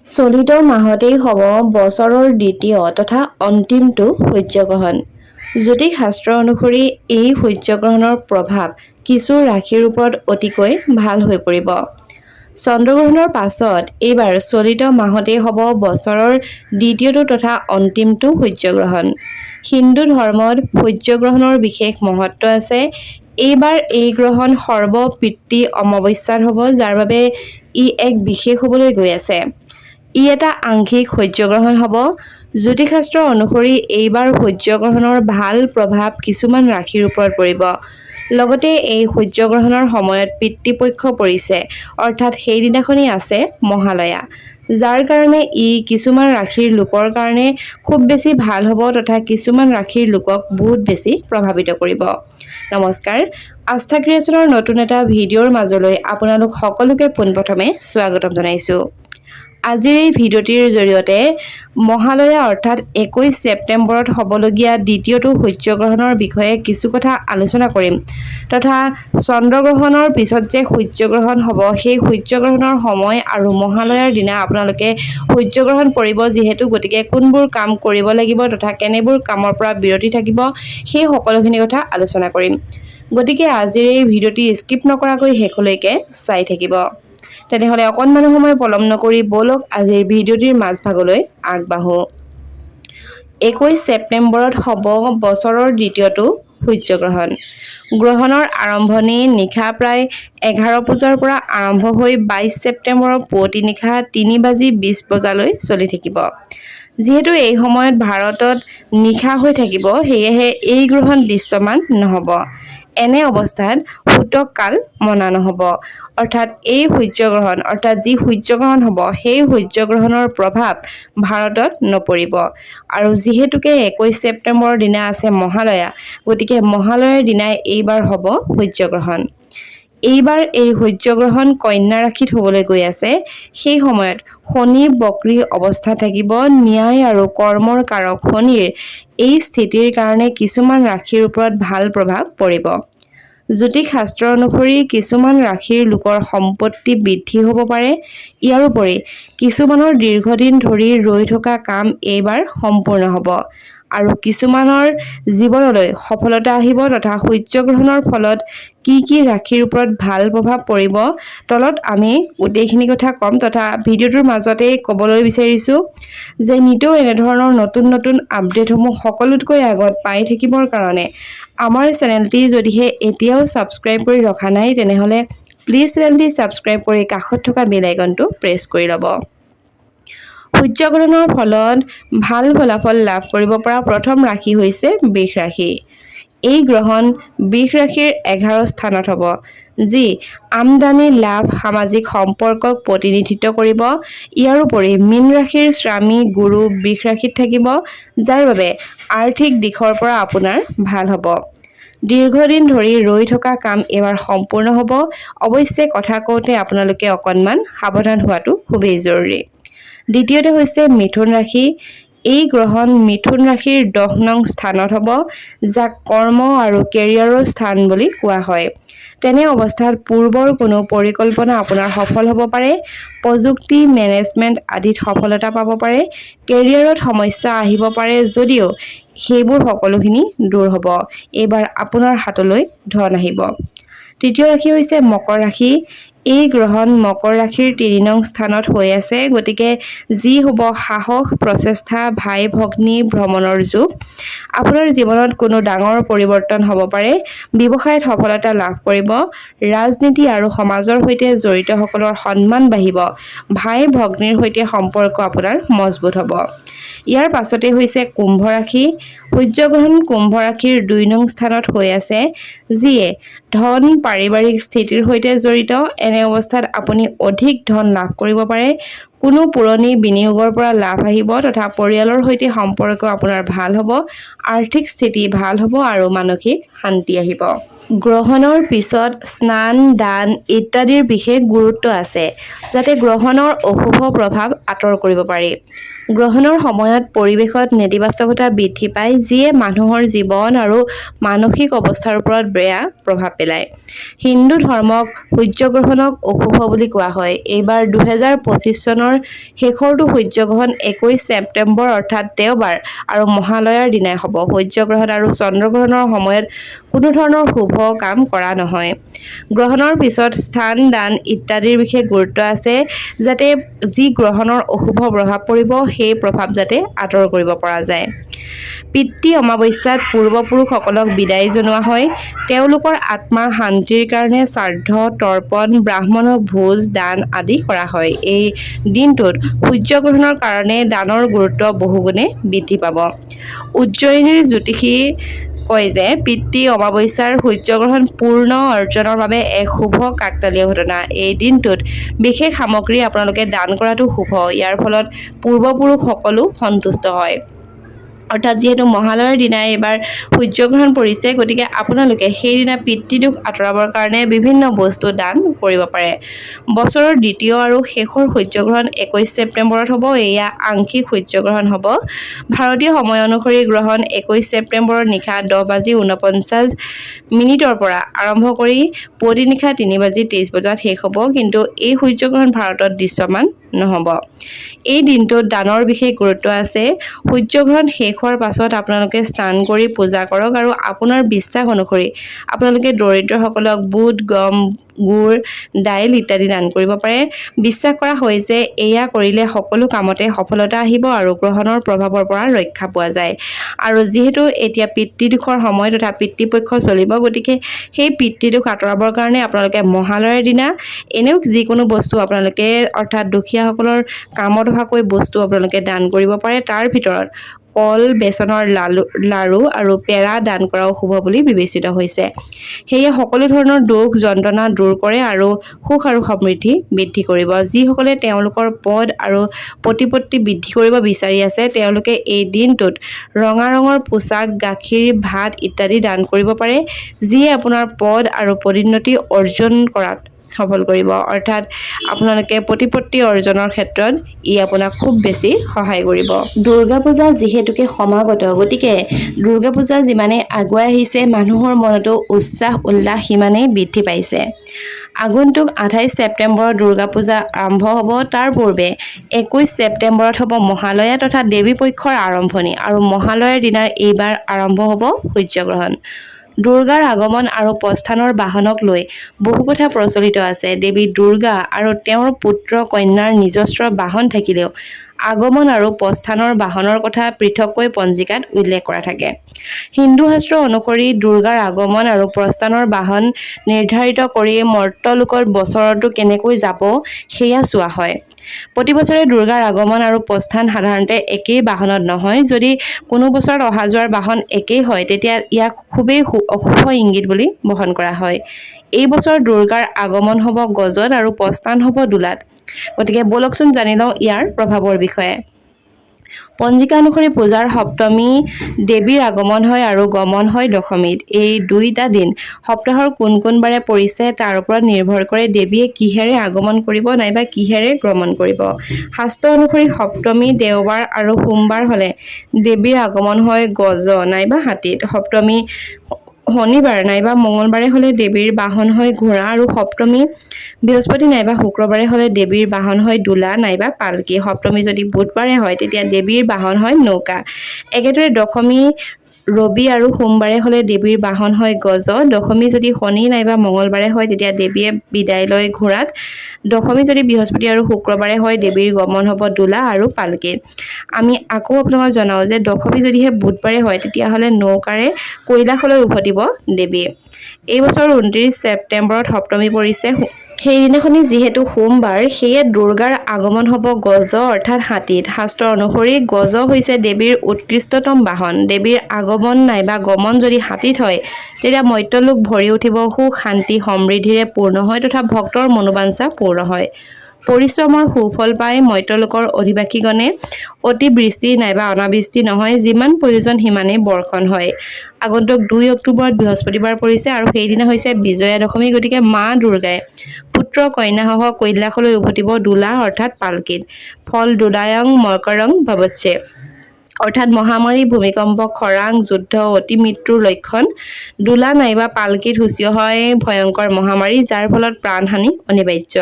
চলিত মাহতেই হ'ব বছৰৰ দ্বিতীয় তথা অন্তিমটো সূৰ্যগ্ৰহণ। জ্যোতিষশাস্ত্ৰ অনুসৰি এই সূৰ্যগ্ৰহণৰ প্ৰভাৱ কিছু ৰাশিৰ ওপৰত অতিকৈ ভাল হৈ পৰিব। চন্দ্ৰগ্ৰহণৰ পাছত এইবাৰ চলিত মাহতেই হ'ব বছৰৰ দ্বিতীয়টো তথা অন্তিমটো সূৰ্যগ্ৰহণ। হিন্দু ধৰ্মত সূৰ্যগ্ৰহণৰ বিশেষ মহত্ব আছে। এইবাৰ এই গ্ৰহণ সৰ্বপিতৃ অমাৱস্যাত হ'ব, যাৰ বাবে ই এক বিশেষ হ'বলৈ গৈ আছে। ই এটা আংশিক সূৰ্যগ্ৰহণ হ'ব। জ্যোতিষশাস্ত্ৰ অনুসৰি এইবাৰ সূৰ্যগ্ৰহণৰ ভাল প্ৰভাৱ কিছুমান ৰাশিৰ ওপৰত পৰিব। লগতে এই সূৰ্যগ্ৰহণৰ সময়ত পিতৃপক্ষ পৰিছে, অৰ্থাৎ সেইদিনাখনেই আছে মহালয়া, যাৰ কাৰণে ই কিছুমান ৰাশিৰ লোকৰ কাৰণে খুব বেছি ভাল হ'ব তথা কিছুমান ৰাশিৰ লোকক বহুত বেছি প্ৰভাৱিত কৰিব। নমস্কাৰ, আস্থা ক্ৰিয়েশ্যনৰ নতুন এটা ভিডিঅ'ৰ মাজলৈ আপোনালোক সকলোকে পোনপ্ৰথমে স্বাগতম জনাইছোঁ। আজিৰ এই ভিডিঅ'টিৰ জৰিয়তে মহালয়া অৰ্থাৎ 21 ছেপ্টেম্বৰত হ'বলগীয়া দ্বিতীয়টো সূৰ্যগ্ৰহণৰ বিষয়ে কিছু কথা আলোচনা কৰিম তথা চন্দ্ৰগ্ৰহণৰ পিছত যে সূৰ্যগ্ৰহণ হ'ব, সেই সূৰ্যগ্ৰহণৰ সময় আৰু মহালয়াৰ দিনা আপোনালোকে সূৰ্যগ্ৰহণ পৰিব যিহেতু, গতিকে কোনবোৰ কাম কৰিব লাগিব তথা কেনেবোৰ কামৰ পৰা বিৰতি থাকিব, সেই সকলোখিনি কথা আলোচনা কৰিম। গতিকে আজিৰ এই ভিডিঅ'টি স্কিপ নকৰাকৈ শেষলৈকে চাই থাকিব। তেনেহ'লে অকণমান সময় পলম নকৰি বলক আজিৰ ভিডিঅ'টিৰ মাজভাগলৈ আগবাঢ়ো। 21 ছেপ্টেম্বৰত হ'ব বছৰৰ দ্বিতীয়টো সূৰ্যগ্ৰহণ। গ্ৰহণৰ আৰম্ভণি নিশা প্ৰায় 11 বজাৰ পৰা আৰম্ভ হৈ 22 ছেপ্টেম্বৰৰ পুৱতি নিশা 3:20 বজালৈ চলি থাকিব। যিহেতু এই সময়ত ভাৰতত নিশা হৈ থাকিব, সেয়েহে এই গ্ৰহণ দৃশ্যমান নহ'ব। এনে অৱস্থাত সূতক কাল মনা নহ'ব, অৰ্থাৎ এই সূৰ্যগ্ৰহণ অৰ্থাৎ যি সূৰ্যগ্ৰহণ হ'ব সেই সূৰ্যগ্ৰহণৰ প্ৰভাৱ ভাৰতত নপৰিব। আৰু যিহেতুকে 21 ছেপ্টেম্বৰৰ দিনা আছে মহালয়া, গতিকে মহালয়াৰ দিনাই এইবাৰ হ'ব সূৰ্যগ্ৰহণ। এইবাৰ এই সূৰ্যগ্ৰহণ কন্যা ৰাশিত হ'বলৈ গৈ আছে। সেই সময়ত শনি বক্ৰী অৱস্থাত থাকিব। ন্যায় আৰু কৰ্মৰ কাৰক শনিৰ এই স্থিতিৰ কাৰণে কিছুমান ৰাশিৰ ওপৰত ভাল প্ৰভাৱ পৰিব। জ্যোতিষশাস্ত্ৰ অনুসৰি কিছুমান ৰাশিৰ লোকৰ সম্পত্তি বৃদ্ধি হ'ব পাৰে। ইয়াৰোপৰি কিছুমানৰ দীৰ্ঘদিন ধৰি ৰৈ থকা কাম এইবাৰ সম্পূৰ্ণ হ'ব আৰু কিছুমানৰ জীৱনলৈ সফলতা আহিব তথা সূৰ্যগ্ৰহণৰ ফলত কি কি ৰাশিৰ ওপৰত ভাল প্ৰভাৱ পৰিব, তলত আমি গোটেইখিনি কথা ক'ম তথা ভিডিঅ'টোৰ মাজতে ক'বলৈ বিচাৰিছোঁ যে নিতৌ এনেধৰণৰ নতুন নতুন আপডেটসমূহ সকলোতকৈ আগত পাই থাকিবৰ কাৰণে আমাৰ চেনেলটি যদিহে এতিয়াও ছাবস্ক্ৰাইব কৰি ৰখা নাই, তেনেহ'লে প্লিজ চেনেলটি ছাবস্ক্ৰাইব কৰি কাষত থকা বেল আইকনটো প্ৰেছ কৰি ল'ব। সূৰ্যগ্ৰহণৰ ফলত ভাল ফলাফল লাভ কৰিব পৰা প্ৰথম ৰাশি হৈছে বৃষ ৰাশি। এই গ্ৰহণ বৃষ ৰাশিৰ 11 স্থানত হ'ব, যি আমদানি লাভ সামাজিক সম্পৰ্কক প্ৰতিনিধিত্ব কৰিব। ইয়াৰোপৰি মীন ৰাশিৰ স্বামী গুৰু বৃষ ৰাশিত থাকিব, যাৰ বাবে আৰ্থিক দিশৰ পৰা আপোনাৰ ভাল হ'ব। দীৰ্ঘদিন ধৰি ৰৈ থকা কাম এইবাৰ সম্পূৰ্ণ হ'ব। অৱশ্যে কথা কওঁতে আপোনালোকে অকণমান সাৱধান হোৱাটো খুবেই জৰুৰী। দ্বিতীয়তে হৈছে মিথুন ৰাশি। এই গ্ৰহণ মিথুন ৰাশিৰ 10 নং স্থানত হ'ব, যাক কৰ্ম আৰু কেৰিয়াৰৰ স্থান বুলি কোৱা হয়। তেনে অৱস্থাত পূৰ্বৰ কোনো পৰিকল্পনা আপোনাৰ সফল হ'ব পাৰে। প্ৰযুক্তি মেনেজমেণ্ট আদিত সফলতা পাব পাৰে। কেৰিয়াৰত সমস্যা আহিব পাৰে যদিও সেইবোৰ সকলোখিনি দূৰ হ'ব। এইবাৰ আপোনাৰ হাতলৈ ধন আহিব। তৃতীয় ৰাশি হৈছে মকৰ ৰাশি। এই গ্ৰহণ মকৰ ৰাশিৰ 3 নং স্থানত হৈ আছে, গতিকে যি হ'ব সাহস প্ৰচেষ্টা ভাই ভগ্নী ভ্ৰমণৰ যুগ। আপোনাৰ জীৱনত কোনো ডাঙৰ পৰিৱৰ্তন হ'ব পাৰে। ব্যৱসায়ত সফলতা লাভ কৰিব। ৰাজনীতি আৰু সমাজৰ সৈতে জড়িতসকলৰ সন্মান বাঢ়িব। ভাই ভগ্নীৰ সৈতে সম্পৰ্ক আপোনাৰ মজবুত হ'ব। ইয়াৰ পাছতে হৈছে কুম্ভ ৰাশি। সূৰ্যগ্ৰহণ কুম্ভ ৰাশিৰ 2 নং স্থানত হৈ আছে, যিয়ে ধন পাৰিবাৰিক স্থিতিৰ সৈতে জড়িত। এনে অৱস্থাত আপুনি অধিক ধন লাভ কৰিব পাৰে। কোনো পুৰণি বিনিয়োগৰ পৰা লাভ আহিব তথা পৰিয়ালৰ সৈতে সম্পৰ্ক আপোনাৰ ভাল হ'ব। আৰ্থিক স্থিতি ভাল হ'ব আৰু মানসিক শান্তি আহিব। গ্ৰহণৰ পিছত স্নান দান ইত্যাদিৰ বিশেষ গুৰুত্ব আছে, যাতে গ্ৰহণৰ অশুভ প্ৰভাৱ আঁতৰ কৰিব পাৰি। গ্ৰহণৰ সময়ত পৰিৱেশত নেতিবাচকতা বৃদ্ধি পায় যিয়ে মানুহৰ জীৱন আৰু মানসিক অৱস্থাৰ ওপৰত বেয়া প্ৰভাৱ পেলায়। হিন্দু ধৰ্মক সূৰ্যগ্ৰহণক অশুভ বুলি কোৱা হয়। এইবাৰ 2025 চনৰ শেষৰটো সূৰ্যগ্ৰহণ 21 ছেপ্টেম্বৰ অৰ্থাৎ দেওবাৰ আৰু মহালয়াৰ দিনাই হ'ব। সূৰ্যগ্ৰহণ আৰু চন্দ্ৰগ্ৰহণৰ সময়ত কোনো ধৰণৰ শুভ কাম কৰা নহয়। গ্ৰহণৰ পিছত স্নান দান ইত্যাদিৰ বিশেষ গুৰুত্ব আছে যাতে যি গ্ৰহণৰ অশুভ প্ৰভাৱ পৰিব সেই প্ৰভাৱ যাতে আঁতৰ কৰিব পৰা যায়। পিতৃ অমাৱস্যাত পূৰ্বপুৰুষসকলক বিদায় জনোৱা হয়। তেওঁলোকৰ আত্মাৰ শান্তিৰ কাৰণে শ্ৰাদ্ধ, তৰ্পণ, ব্ৰাহ্মণক ভোজ দান আদি কৰা হয়। এই দিনটোত সূৰ্যগ্ৰহণৰ কাৰণে দানৰ গুৰুত্ব বহুগুণে বৃদ্ধি পাব। উজ্জয়িনীৰ জ্যোতিষী কয় যে পিতৃ অমাৱস্যাৰ সূৰ্যগ্ৰহণ পূৰ্ণ অৰ্জনৰ বাবে এক শুভ কাকতালীয় ঘটনা। এই দিনটোত বিশেষ সামগ্ৰী আপোনালোকে দান কৰাটো শুভ। ইয়াৰ ফলত পূৰ্বপুৰুষসকলো সন্তুষ্ট হয়। অৰ্থাৎ যিহেতু মহালয়ৰ দিনাই এইবাৰ সূৰ্যগ্ৰহণ পৰিছে, গতিকে আপোনালোকে সেইদিনা পিতৃদোষ আঁতৰাবৰ কাৰণে বিভিন্ন বস্তু দান কৰিব পাৰে। বছৰৰ দ্বিতীয় আৰু শেষৰ সূৰ্যগ্ৰহণ 21 ছেপ্টেম্বৰত হ'ব। এয়া আংশিক সূৰ্যগ্ৰহণ হ'ব। ভাৰতীয় সময় অনুসৰি গ্ৰহণ 21 ছেপ্টেম্বৰৰ নিশা 10:49 পৰা আৰম্ভ কৰি পুৱতি নিশা 3:23 শেষ হ'ব। কিন্তু এই সূৰ্যগ্ৰহণ ভাৰতত দৃশ্যমান নহ'ব। এই দিনটোত দানৰ বিশেষ গুৰুত্ব আছে। সূৰ্যগ্ৰহণ শেষ হোৱাৰ পাছত আপোনালোকে স্নান কৰি পূজা কৰক আৰু আপোনাৰ বিশ্বাস অনুসৰি আপোনালোকে দৰিদ্ৰসকলক বুট, গম, গুড়, দাইল ইত্যাদি দান কৰিব পাৰে। বিশ্বাস কৰা হয় যে এয়া কৰিলে সকলো কামতে সফলতা আহিব আৰু গ্ৰহণৰ প্ৰভাৱৰ পৰা ৰক্ষা পোৱা যায়। আৰু যিহেতু এতিয়া পিতৃদোষৰ সময় তথা পিতৃপক্ষ চলিব, গতিকে সেই পিতৃদোষ আঁতৰাবৰ কাৰণে আপোনালোকে মহালয়ৰ দিনা এনেও যিকোনো বস্তু আপোনালোকে অৰ্থাৎ দুখীয়াসকলৰ কামত অহাকৈ বস্তু আপোনালোকে দান কৰিব পাৰে। তাৰ ভিতৰত কল, বেচনৰ লাড়ু আৰু পেৰা দান কৰাও শুভ বুলি বিবেচিত হৈছে। সেয়ে সকলো ধৰণৰ দুখ যন্ত্ৰণা দূৰ কৰে আৰু সুখ আৰু সমৃদ্ধি বৃদ্ধি কৰিব। যিসকলে তেওঁলোকৰ পদ আৰু প্ৰতিপত্তি বৃদ্ধি কৰিব বিচাৰি আছে, তেওঁলোকে এই দিনটোত ৰঙা ৰঙৰ পোচাক, গাখীৰ, ভাত ইত্যাদি দান কৰিব পাৰে, যিয়ে আপোনাৰ পদ আৰু পদোন্নতি অৰ্জন কৰাত সফল কৰিব। অৰ্থাৎ আপোনালোকে প্ৰতিপত্তি অৰ্জনৰ ক্ষেত্ৰত ই আপোনাক খুব বেছি সহায় কৰিব। দুৰ্গা পূজা যিহেতুকে সমাগত, গতিকে দুৰ্গা পূজা যিমানে আগুৱাই আহিছে মানুহৰ মনতো উৎসাহ উল্লাস সিমানেই বৃদ্ধি পাইছে। আগন্তুক 28 ছেপ্টেম্বৰত দুৰ্গা পূজা আৰম্ভ হ'ব। তাৰ পূৰ্বে 21 ছেপ্টেম্বৰত হ'ব মহালয়া তথা দেৱী পক্ষৰ আৰম্ভণি আৰু মহালয়াৰ দিনাৰ এইবাৰ আৰম্ভ হ'ব সূৰ্যগ্ৰহণ। দুৰ্গাৰ আগমন আৰু প্ৰস্থানৰ বাহনক লৈ বহু কথা প্ৰচলিত আছে। দেৱী দুৰ্গা আৰু তেওঁৰ পুত্ৰ কন্যাৰ নিজস্ব বাহন থাকিলেও আগমন আৰু প্ৰস্থানৰ বাহনৰ কথা পৃথককৈ পঞ্জিকাত উল্লেখ কৰা থাকে। হিন্দু শাস্ত্ৰ অনুসৰি দুৰ্গাৰ আগমন আৰু প্ৰস্থানৰ বাহন নিৰ্ধাৰিত কৰি মৰ্ত্যলোকত বছৰটো কেনেকৈ যাব সেয়া চোৱা হয়। প্ৰতি বছৰে দুৰ্গাৰ আগমন আৰু প্ৰস্থান সাধাৰণতে একেই বাহনত নহয়। যদি কোনো বছৰত অহা যোৱাৰ বাহন একেই হয়, তেতিয়া ইয়াক খুবেই অশুভ ইংগিত বুলি বহন কৰা হয়। এই বছৰ দুৰ্গাৰ আগমন হ'ব গজত আৰু প্ৰস্থান হ'ব দোলাত। গতিকে বলকচোন জানি লওঁ ইয়াৰ প্ৰভাৱৰ বিষয়ে। পঞ্জিকা অনুসৰি পূজাৰ সপ্তমী দেৱীৰ আগমন হয় আৰু গমন হয় দশমীত। এই দুইটা দিন সপ্তাহৰ কোন কোন বাৰে পৰিছে তাৰ ওপৰত নিৰ্ভৰ কৰে দেৱীয়ে কিহেৰে আগমন কৰিব নাইবা কিহেৰে গমন কৰিব। শাস্ত্ৰ অনুসৰি সপ্তমী দেওবাৰ আৰু সোমবাৰ হ'লে দেৱীৰ আগমন হয় গজ নাইবা হাতীত। সপ্তমী শনিবাৰ নাইবা মঙলবাৰে হ'লে দেৱীৰ বাহন হয় ঘোঁৰা আৰু সপ্তমী বৃহস্পতি নাইবা শুক্ৰবাৰে হ'লে দেৱীৰ বাহন হয় দোলা নাইবা পালকি। সপ্তমী যদি বুধবাৰে হয় তেতিয়া দেৱীৰ বাহন হয় নৌকা। একেদৰে দশমী ৰবি আৰু সোমবাৰে হ'লে দেৱীৰ বাহন হয় গজ। দশমী যদি শনি নাইবা মঙলবাৰে হয় তেতিয়া দেৱীয়ে বিদায় লয় ঘোঁৰাত। দশমী যদি বৃহস্পতি আৰু শুক্ৰবাৰে হয় দেৱীৰ গমন হ'ব দোলা আৰু পালকিত। আমি আকৌ আপোনালোকক জনাওঁ যে দশমী যদিহে বুধবাৰে হয় তেতিয়াহ'লে নৌকাৰে কৈলাশলৈ উভতিব দেৱী। এই বছৰ 29 ছেপ্টেম্বৰত সপ্তমী পৰিছে। সেইদিনাখনি যিহেতু সোমবাৰ, সেয়ে দুৰ্গাৰ আগমন হ'ব গজ অৰ্থাৎ হাতীত। শাস্ত্ৰ অনুসৰি গজ হৈছে দেৱীৰ উৎকৃষ্টতম বাহন। দেৱীৰ আগমন নাইবা গমন যদি হাতীত হয় তেতিয়া মৰ্ত্যলোক ভৰি উঠিব, সুখ শান্তি সমৃদ্ধিৰে পূৰ্ণ হয় তথা ভক্তৰ মনোবাঞ্ছা পূৰ্ণ হয়। পৰিশ্ৰমৰ সুফল পাই মধ্যলোকৰ অধিবাসীগণে অতিবৃষ্টি নাইবা অনাবৃষ্টি নহয় যিমান প্ৰয়োজন সিমানেই বৰ্ষণ হয়। আগন্তুক 2 অক্টোবৰত বৃহস্পতিবাৰ পৰিছে আৰু সেইদিনা হৈছে বিজয়া দশমী। গতিকে মা দুৰ্গাই পুত্ৰ কন্যাসহ কৈলাসলৈ উভতিব দোলা অৰ্থাৎ পালকিত। ফল দোলায়ং মকৰং ভৱৎসে অৰ্থাৎ মহামাৰী, ভূমিকম্প, খৰাং, যুদ্ধ, অতি মৃত্যুৰ লক্ষণ। দোলা নাইবা পালকিত সূচীয় হয় ভয়ংকৰ মহামাৰী, যাৰ ফলত প্ৰাণহানি অনিবাৰ্য।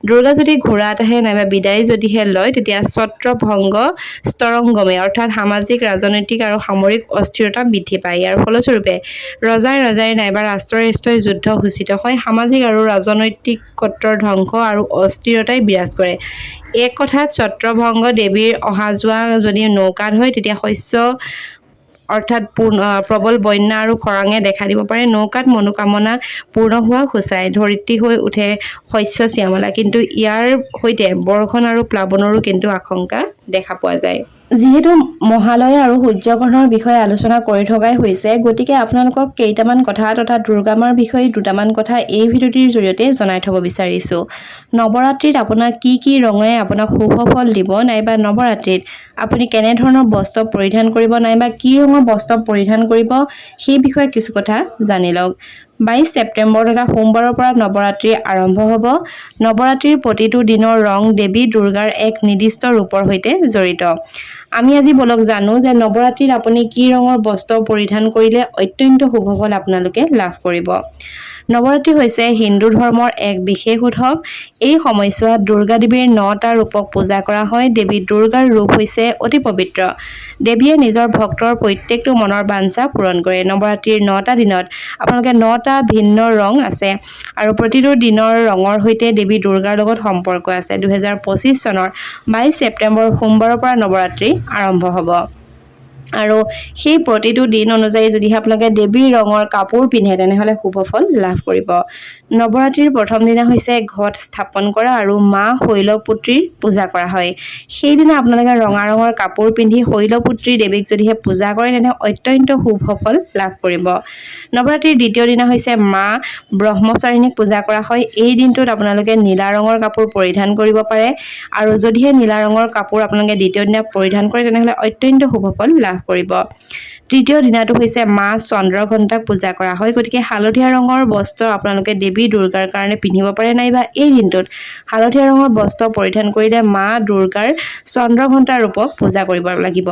দুৰ্গা যদি ঘোঁৰাত আহে নাইবা বিদায় যদিহে লয় তেতিয়া ছত্ৰভংগ স্তৰংগমে অৰ্থাৎ সামাজিক, ৰাজনৈতিক আৰু সামৰিক অস্থিৰতা বৃদ্ধি পায়। ইয়াৰ ফলস্বৰূপে ৰজাই নাইবা ৰাষ্ট্ৰই যুদ্ধ সূচিত হয়। সামাজিক আৰু ৰাজনৈতিকত্বৰ ধ্বংস আৰু অস্থিৰতাই বিৰাজ কৰে। এক কথাত ছত্ৰভংগ দেৱীৰ অহা যোৱা যদি নৌকাত হয় তেতিয়া শস্য অৰ্থাৎ প্ৰবল বন্যা আৰু খৰাঙে দেখা দিব পাৰে। নৌকাত মনোকামনা পূৰ্ণ হোৱা সূচায়। ধৰিত্ৰী হৈ উঠে শস্য শ্যামলা, কিন্তু ইয়াৰ সৈতে বৰ্ষণ আৰু প্লাৱনৰো কিন্তু আশংকা দেখা পোৱা যায়। যিহেতু মহালয়া আৰু সূৰ্যগ্ৰহণৰ বিষয়ে আলোচনা কৰি থকাই হৈছে, গতিকে আপোনালোকক কেইটামান কথা তথা দুৰ্গা মাৰ বিষয়ে দুটামান কথা এই ভিডিঅ'টিৰ জৰিয়তে জনাই থব বিচাৰিছোঁ। নৱৰাত্ৰিত আপোনাক কি ৰঙে আপোনাক শুভ ফল দিব, নাইবা নৱৰাত্ৰিত আপুনি কেনেধৰণৰ বস্ত্ৰ পৰিধান কৰিব, নাইবা কি ৰঙৰ বস্ত্ৰ পৰিধান কৰিব, সেই বিষয়ে কিছু কথা জানি লওক। 22 ছেপ্টেম্বৰ তথা সোমবাৰৰ পৰা নৱৰাত্ৰি আৰম্ভ হ'ব। নৱৰাত্ৰিৰ প্ৰতিটো দিনৰ ৰং দেৱী দুৰ্গাৰ এক নিৰ্দিষ্ট ৰূপৰ সৈতে জড়িত। আমি আজি বলক জানো যে নৱৰাত্ৰিত আপুনি কি ৰঙৰ বস্ত্ৰ পৰিধান কৰিলে অত্যন্ত শুভ ফল আপোনালোকে লাভ কৰিব। নৱৰাত্ৰি হৈছে হিন্দু ধৰ্মৰ এক বিশেষ উৎসৱ। এই সময়ছোৱাত দুৰ্গা দেৱীৰ 9টা ৰূপক পূজা কৰা হয়। দেৱী দুৰ্গাৰ ৰূপ হৈছে অতি পবিত্ৰ। দেৱীয়ে নিজৰ ভক্তৰ প্ৰত্যেকটো মনৰ বাঞ্ছা পূৰণ কৰে। নৱৰাত্ৰিৰ 9টা দিনত আপোনালোকে 9টা ভিন্ন ৰং আছে আৰু প্ৰতিটো দিনৰ ৰঙৰ সৈতে দেৱী দুৰ্গাৰ লগত সম্পৰ্ক আছে। 2025 চনৰ 22 ছেপ্টেম্বৰ সোমবাৰৰ পৰা নৱৰাত্ৰি আৰম্ভ হ'ব আৰু সেই প্ৰতিটো দিন অনুযায়ী যদিহে আপোনালোকে দেৱীৰ ৰঙৰ কাপোৰ পিন্ধে তেনেহ'লে শুভ ফল লাভ কৰিব। নৱৰাত্ৰিৰ প্ৰথম দিনা হৈছে ঘট স্থাপন কৰা আৰু মা শৈলপুত্ৰীৰ পূজা কৰা হয়। সেইদিনা আপোনালোকে ৰঙা ৰঙৰ কাপোৰ পিন্ধি শৈলপুত্ৰী দেৱীক যদিহে পূজা কৰে তেনে অত্যন্ত শুভ ফল লাভ কৰিব। নৱৰাত্ৰিৰ দ্বিতীয় দিনা হৈছে মা ব্ৰহ্মচাৰিণীক পূজা কৰা হয়। এই দিনটোত আপোনালোকে নীলা ৰঙৰ কাপোৰ পৰিধান কৰিব পাৰে আৰু যদিহে নীলা ৰঙৰ কাপোৰ আপোনালোকে দ্বিতীয় দিনা পৰিধান কৰে তেনেহ'লে অত্যন্ত শুভ ফল লাভ কৰিব। তৃতীয় দিনাটো হৈছে মা চন্দ্ৰঘণ্টাক পূজা কৰা হয়। গতিকে হালধীয়া ৰঙৰ বস্ত্ৰ আপোনালোকে দেৱী দুৰ্গাৰ কাৰণে পিন্ধিব পাৰে, নাইবা এই দিনটোত হালধীয়া ৰঙৰ বস্ত্ৰ পৰিধান কৰিলে মা দুৰ্গাৰ চন্দ্ৰঘণ্টা ৰূপক পূজা কৰিব লাগিব।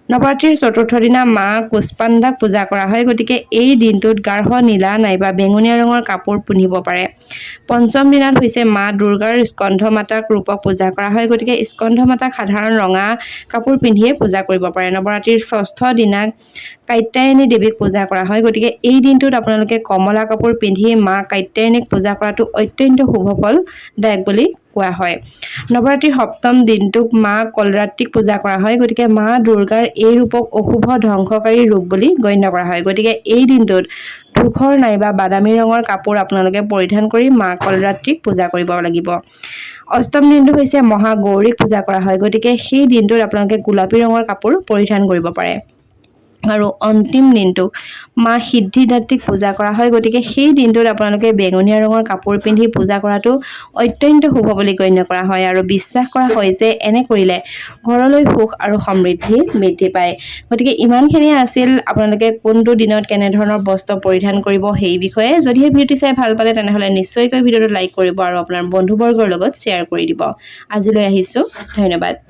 নৱৰাত্ৰিৰ চতুৰ্থ দিনা মা কুষ্মাণ্ডাক পূজা কৰা হয়। গতিকে এই দিনটোত গাঢ় নীলা নাইবা বেঙুনীয়া ৰঙৰ কাপোৰ পিন্ধিব পাৰে। পঞ্চম দিনাত হৈছে মা দুৰ্গাৰ স্কন্ধ মাতাক ৰূপক পূজা কৰা হয়। গতিকে স্কন্ধ মাতাক সাধাৰণ ৰঙা কাপোৰ পিন্ধিয়ে পূজা কৰিব পাৰে। নৱৰাত্ৰিৰ ষষ্ঠ দিনা কাত্যায়নী দেৱীক পূজা কৰা হয়। গতিকে এই দিনটোত আপোনালোকে কমলা কাপোৰ পিন্ধি মা কাত্যায়নীক পূজা কৰাটো অত্যন্ত শুভ ফলদায়ক বুলি কোৱা হয়। নৱৰাত্ৰিৰ সপ্তম দিনটোক মা কলৰাত্ৰিক পূজা কৰা হয়। গতিকে মা দুৰ্গাৰ এই ৰূপক অশুভ ধ্বংসকাৰী ৰূপ বুলি গণ্য কৰা হয়। গতিকে এই দিনটোত ধূসৰ নাইবা বাদামী ৰঙৰ কাপোৰ আপোনালোকে পৰিধান কৰি মা কলৰাত্ৰিক পূজা কৰিব লাগিব। অষ্টম দিনটো হৈছে মহাগৌৰীক পূজা কৰা হয়। গতিকে সেই দিনটোত আপোনালোকে গোলাপী ৰঙৰ কাপোৰ পৰিধান কৰিব পাৰে। আৰু অন্তিম দিনটোক মা সিদ্ধিদাত্ৰীক পূজা কৰা হয়। গতিকে সেই দিনটোত আপোনালোকে বেঙুনীয়া ৰঙৰ কাপোৰ পিন্ধি পূজা কৰাটো অত্যন্ত শুভ বুলি গণ্য কৰা হয় আৰু বিশ্বাস কৰা হয় যে এনে কৰিলে ঘৰলৈ সুখ আৰু সমৃদ্ধি বৃদ্ধি পায়। গতিকে ইমানখিনিয়ে আছিল আপোনালোকে কোনটো দিনত কেনেধৰণৰ বস্ত্ৰ পৰিধান কৰিব সেই বিষয়ে। যদিহে ভিডিঅ'টি চাই ভাল পালে তেনেহ'লে নিশ্চয়কৈ ভিডিঅ'টো লাইক কৰিব আৰু আপোনাৰ বন্ধুবৰ্গৰ লগত শ্বেয়াৰ কৰি দিব। আজিলৈ আহিছোঁ, ধন্যবাদ।